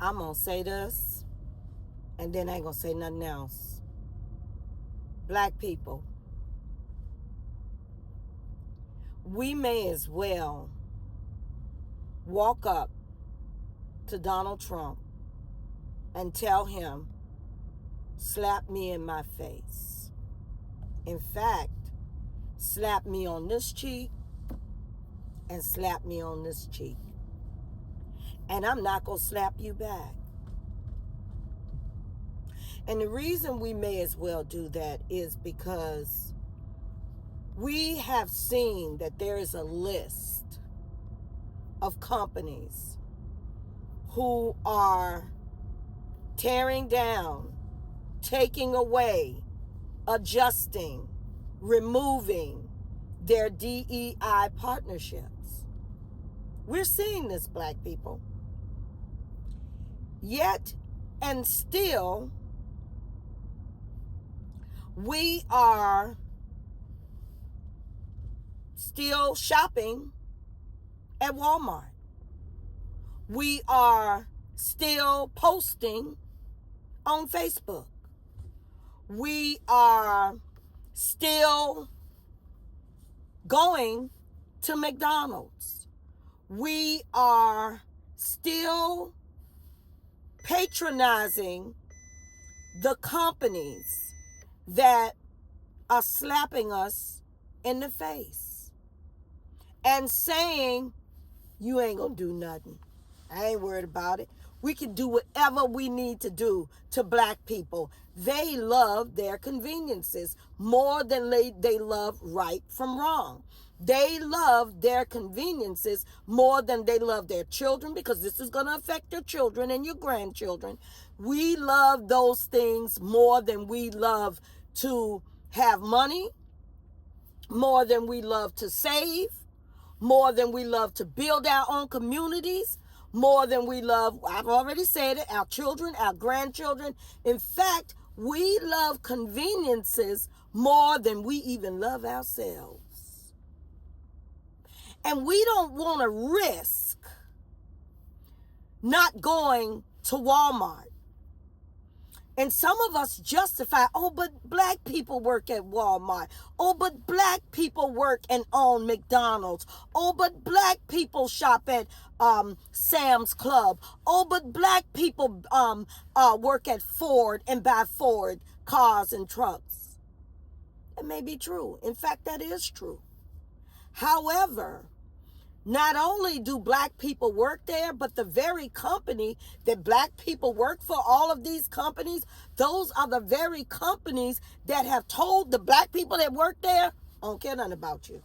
I'm going to say this, and then I ain't going to say nothing else. Black people, we may as well walk up to Donald Trump and tell him, slap me in my face. In fact, slap me on this cheek and slap me on this cheek. And I'm not going to slap you back. And the reason we may as well do that is because we have seen that there is a list of companies who are tearing down, taking away, adjusting, removing their DEI partnerships. We're seeing this, black people. Yet and still, we are still shopping at Walmart. We are still posting on Facebook. We are still going to McDonald's. We are still patronizing the companies that are slapping us in the face and saying, you ain't gonna do nothing. I ain't worried about it. We can do whatever we need to do to black people. They love their conveniences more than they love right from wrong. They love their conveniences more than they love their children, because this is going to affect your children and your grandchildren. We love those things more than we love to have money, more than we love to save, more than we love to build our own communities, more than we love, I've already said it, our children, our grandchildren. In fact, we love conveniences more than we even love ourselves. And we don't want to risk not going to Walmart. And some of us justify, oh, but black people work at Walmart. Oh, but black people work and own McDonald's. Oh, but black people shop at Sam's Club. Oh, but black people work at Ford and buy Ford cars and trucks. That may be true. In fact, that is true. However, not only do black people work there, but the very company that black people work for, all of these companies, those are the very companies that have told the black people that work there, I don't care nothing about you.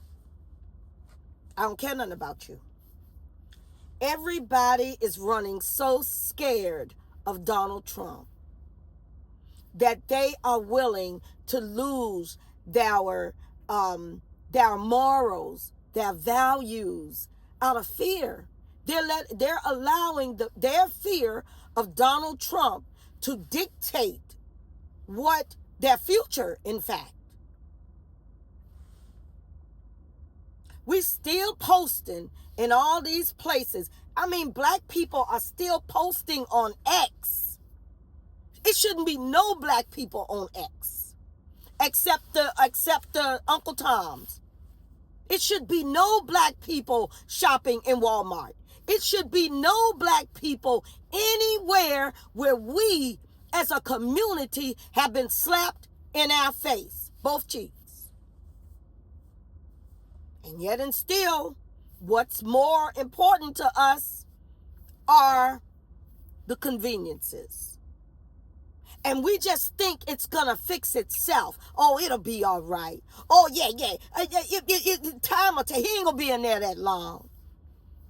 I don't care nothing about you. Everybody is running so scared of Donald Trump that they are willing to lose their morals, their values, out of fear. They're allowing their fear of Donald Trump to dictate what their future, in fact. We still posting in all these places. I mean, black people are still posting on X. It shouldn't be no black people on X except the Uncle Toms. It should be no black people shopping in Walmart. It should be no black people anywhere where we as a community have been slapped in our face, both cheeks. And yet and still, what's more important to us are the conveniences. And we just think it's going to fix itself. Oh, it'll be all right. Oh, yeah. Time will tell. He ain't going to be in there that long.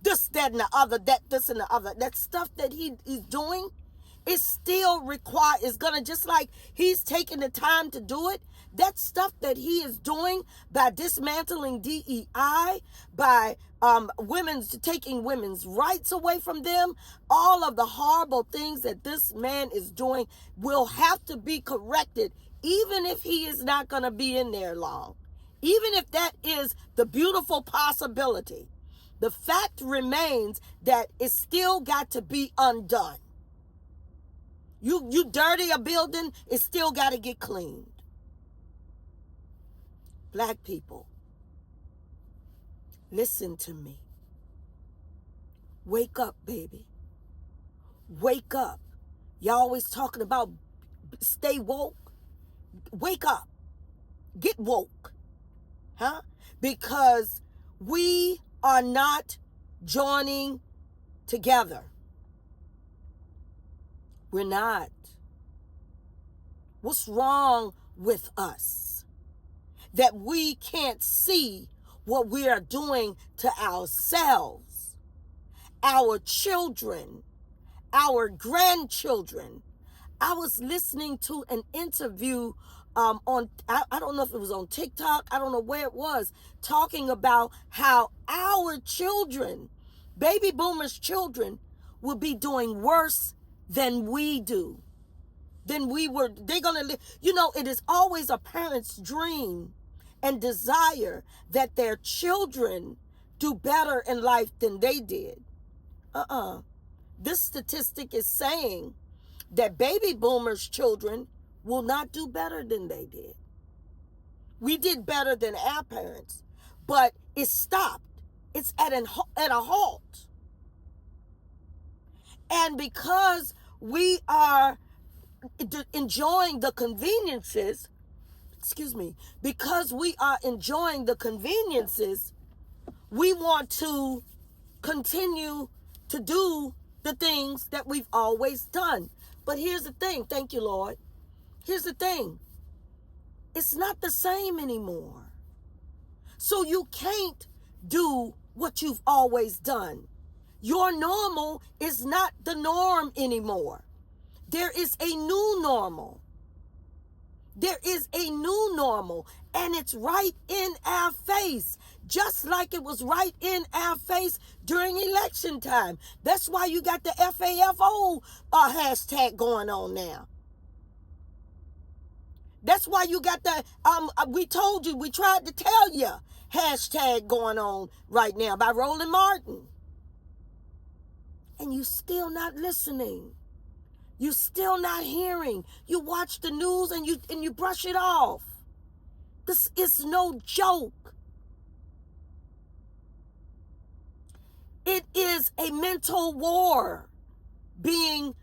This, that, and the other. This, and the other. That stuff that he's doing is still required. It's going to, just like he's taking the time to do it, that stuff that he is doing by dismantling DEI, by taking women's rights away from them, all of the horrible things that this man is doing will have to be corrected, even if he is not going to be in there long. Even if that is the beautiful possibility, the fact remains that it's still got to be undone. You dirty a building, it still got to get cleaned. Black people, listen to me. Wake up, baby. Wake up. Y'all always talking about stay woke. Wake up. Get woke. Huh? Because we are not joining together. We're not. What's wrong with us? That we can't see what we are doing to ourselves, our children, our grandchildren. I was listening to an interview on, I don't know if it was on TikTok, I don't know where it was, talking about how our children, baby boomers' children, will be doing worse than we do. Than we were, they're going to live. You know, it is always a parent's dream and desire that their children do better in life than they did. This statistic is saying that baby boomers' children will not do better than they did. We did better than our parents, but it stopped. It's at a halt. And because we are enjoying the conveniences, because we are enjoying the conveniences, we want to continue to do the things that we've always done. But here's the thing. Thank you, Lord. Here's the thing. It's not the same anymore. So you can't do what you've always done. Your normal is not the norm anymore. There is a new normal. There is a new normal, and it's right in our face, just like it was right in our face during election time. That's why you got the FAFO hashtag going on now. That's why you got the, we told you, we tried to tell you, hashtag going on right now by Roland Martin. And you still not listening. You still not hearing. You watch the news and you brush it off. This is no joke. It is a mental war being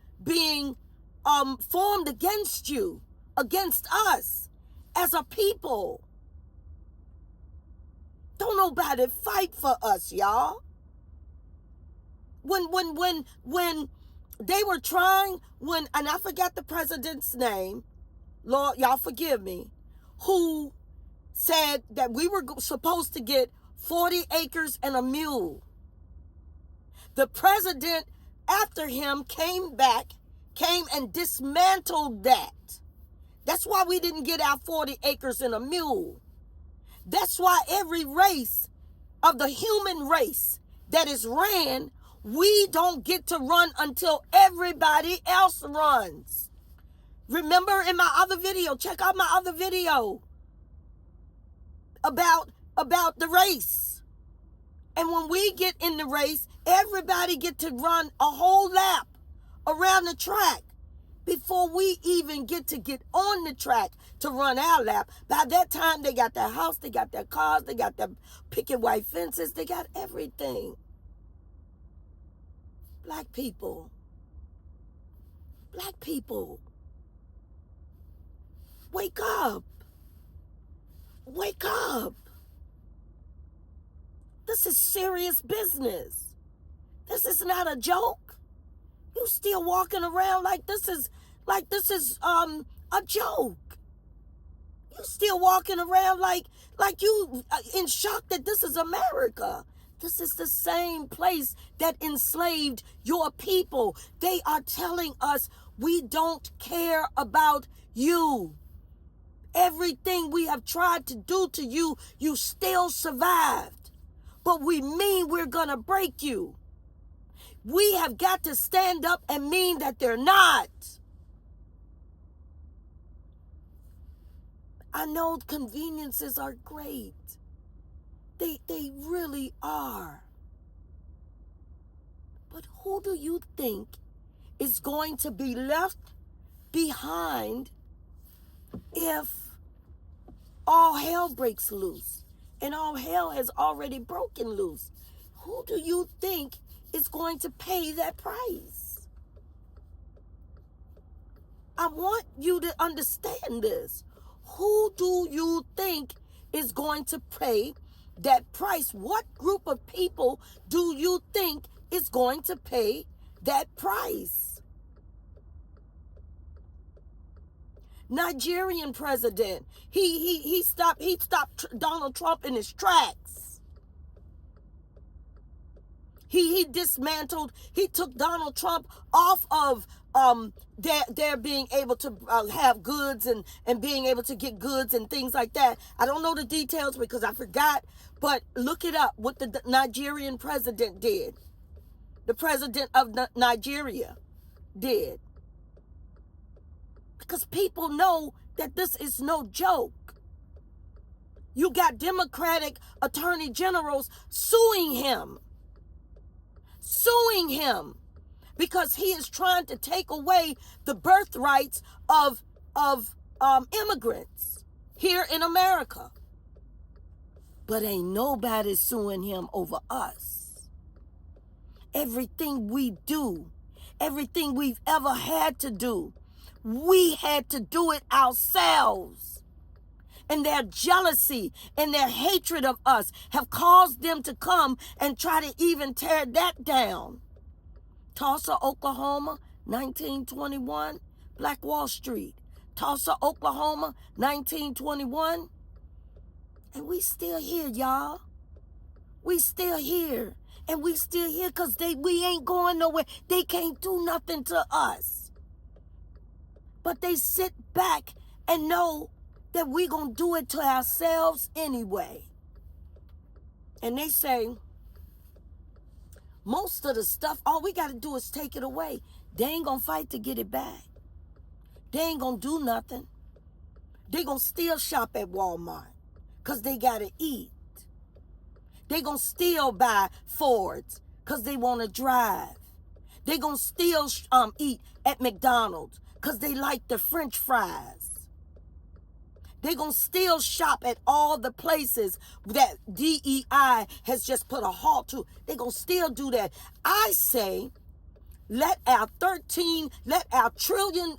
formed against you, against us as a people. Don't nobody fight for us, y'all. When they were trying, and I forgot the president's name, Lord, y'all forgive me, who said that we were supposed to get 40 acres and a mule. The president, after him, came and dismantled that. That's why we didn't get our 40 acres and a mule. That's why every race of the human race that is ran, we don't get to run until everybody else runs. Remember in my other video, check out my other video about the race. And when we get in the race, everybody get to run a whole lap around the track before we even get on the track to run our lap. By that time, they got their house, they got their cars, they got their picket white fences, they got everything. Black people, wake up. Wake up. This is serious business. This is not a joke. You still walking around like this is a joke. You still walking around like you in shock that this is America. This is the same place that enslaved your people. They are telling us we don't care about you. Everything we have tried to do to you, you still survived. But we mean we're gonna break you. We have got to stand up and mean that they're not. I know conveniences are great. They really are. But who do you think is going to be left behind if all hell breaks loose? And all hell has already broken loose. Who do you think is going to pay that price? I want you to understand this. Who do you think is going to pay that price? What group of people do you think is going to pay that price? Nigerian president, he stopped Donald Trump in his tracks. He dismantled, he took Donald Trump off of their being able to have goods and being able to get goods and things like that. I don't know the details because I forgot, but look it up what the Nigerian president did. The president of Nigeria did. Because people know that this is no joke. You got Democratic attorney generals suing him because he is trying to take away the birthrights of immigrants here in America. But ain't nobody suing him over us. Everything we do, everything we've ever had to do, we had to do it ourselves. And their jealousy and their hatred of us have caused them to come and try to even tear that down. Tulsa, Oklahoma, 1921, Black Wall Street. Tulsa, Oklahoma, 1921. And we still here, y'all. We still here. And we still here because we ain't going nowhere. They can't do nothing to us. But they sit back and know that we gonna do it to ourselves anyway. And they say, most of the stuff, all we gotta do is take it away. They ain't gonna fight to get it back. They ain't gonna do nothing. They gonna still shop at Walmart because they gotta eat. They gonna still buy Fords because they wanna drive. They gonna still eat at McDonald's because they like the French fries. They're going to still shop at all the places that DEI has just put a halt to. They're going to still do that. I say, let our $1 trillion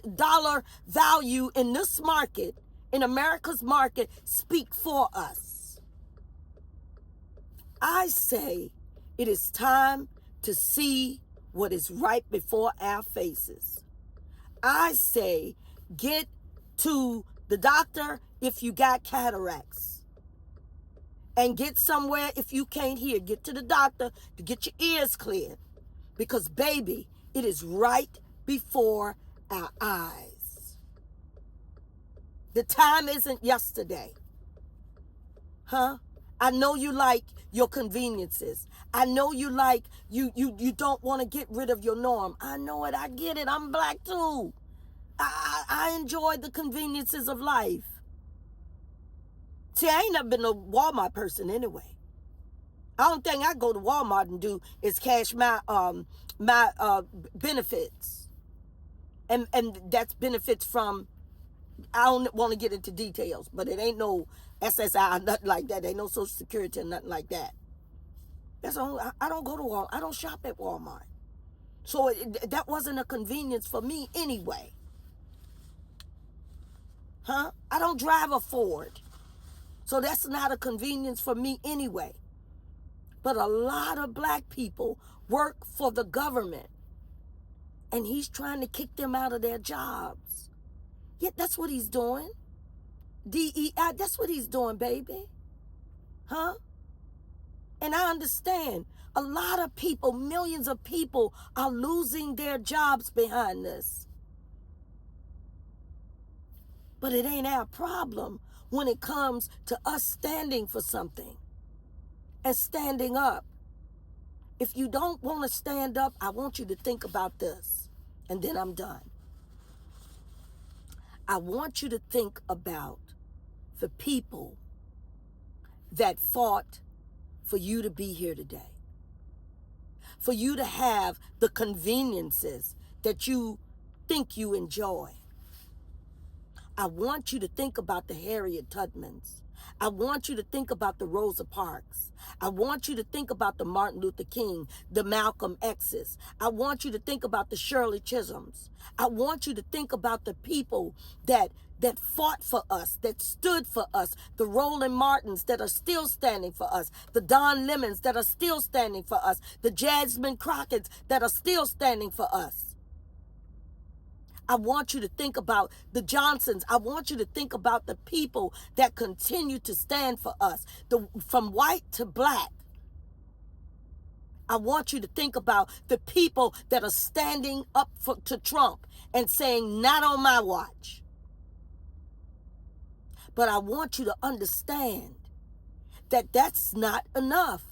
value in this market, in America's market, speak for us. I say it is time to see what is right before our faces. I say get to the doctor if you got cataracts. And get somewhere if you can't hear. Get to the doctor to get your ears cleared. Because, baby, it is right before our eyes. The time isn't yesterday. Huh? I know you like your conveniences. I know you like, you don't want to get rid of your norm. I know it. I get it. I'm black too. I enjoy the conveniences of life. See, I ain't never been a Walmart person anyway. I don't think I go to Walmart and do is cash my benefits. And that's benefits from, I don't want to get into details, but it ain't no SSI or nothing like that. Ain't no Social Security or nothing like that. That's all. I don't go to Walmart. I don't shop at Walmart. So that wasn't a convenience for me anyway. Huh? I don't drive a Ford. So that's not a convenience for me anyway. But a lot of black people work for the government. And he's trying to kick them out of their jobs. Yeah, that's what he's doing. DEI, that's what he's doing, baby. Huh? And I understand a lot of people, millions of people are losing their jobs behind this. But it ain't our problem when it comes to us standing for something and standing up. If you don't want to stand up, I want you to think about this, and then I'm done. I want you to think about the people that fought for you to be here today, for you to have the conveniences that you think you enjoy. I want you to think about the Harriet Tubmans. I want you to think about the Rosa Parks. I want you to think about the Martin Luther King, the Malcolm X's. I want you to think about the Shirley Chisholms. I want you to think about the people that fought for us, that stood for us, the Roland Martins that are still standing for us, the Don Lemons that are still standing for us, the Jasmine Crockett's that are still standing for us. I want you to think about the Johnsons. I want you to think about the people that continue to stand for us, from white to black. I want you to think about the people that are standing up to Trump and saying, not on my watch. But I want you to understand that that's not enough.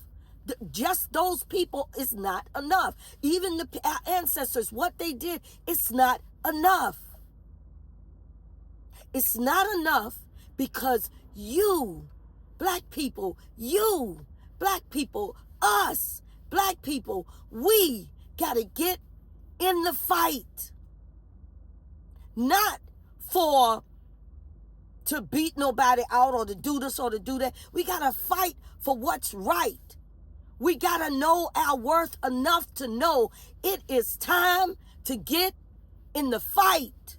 Just those people is not enough. Even our ancestors, what they did, it's not enough. It's not enough because you, black people, us, black people, we got to get in the fight. Not to beat nobody out or to do this or to do that. We got to fight for what's right. We got to know our worth enough to know it is time to get in the fight.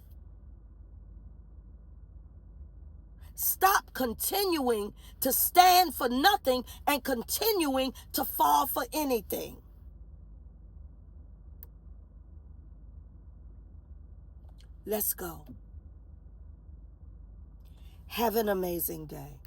Stop continuing to stand for nothing and continuing to fall for anything. Let's go. Have an amazing day.